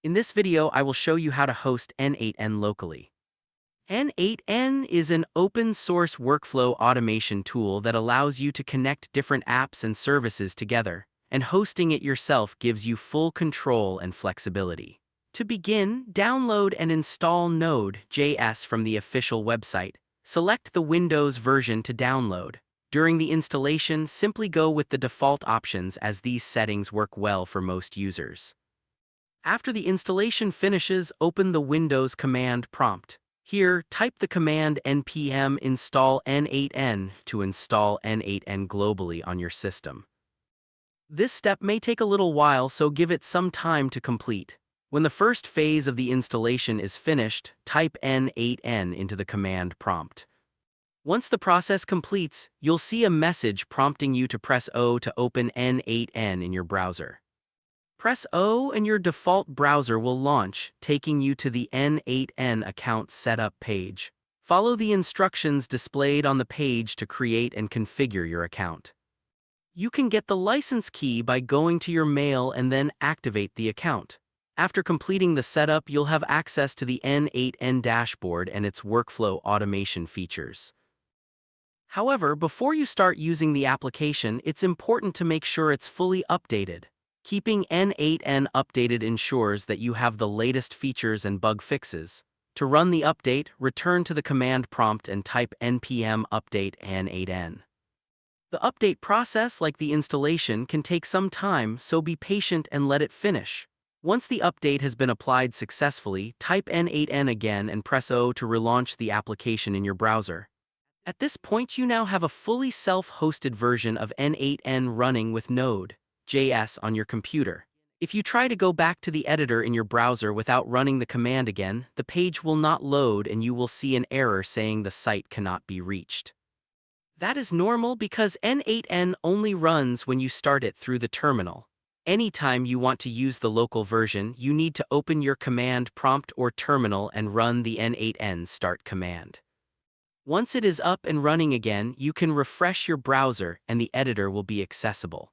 In this video, I will show you how to host N8N locally. N8N is an open-source workflow automation tool that allows you to connect different apps and services together, and hosting it yourself gives you full control and flexibility. To begin, download and install Node.js from the official website. Select the Windows version to download. During the installation, simply go with the default options as these settings work well for most users. After the installation finishes, open the Windows command prompt. Here, type the command npm install N8N to install N8N globally on your system. This step may take a little while, so give it some time to complete. When the first phase of the installation is finished, type N8N into the command prompt. Once the process completes, you'll see a message prompting you to press O to open N8N in your browser. Press O and your default browser will launch, taking you to the N8N account setup page. Follow the instructions displayed on the page to create and configure your account. You can get the license key by going to your mail and then activate the account. After completing the setup, you'll have access to the N8N dashboard and its workflow automation features. However, before you start using the application, it's important to make sure it's fully updated. Keeping N8N updated ensures that you have the latest features and bug fixes. To run the update, return to the command prompt and type npm update N8N. The update process, like the installation, can take some time, so be patient and let it finish. Once the update has been applied successfully, type N8N again and press O to relaunch the application in your browser. At this point, you now have a fully self-hosted version of N8N running with Node.js on your computer. If you try to go back to the editor in your browser without running the command again, the page will not load and you will see an error saying the site cannot be reached. That is normal because N8N only runs when you start it through the terminal. Anytime you want to use the local version, you need to open your command prompt or terminal and run the N8N start command. Once it is up and running again, you can refresh your browser and the editor will be accessible.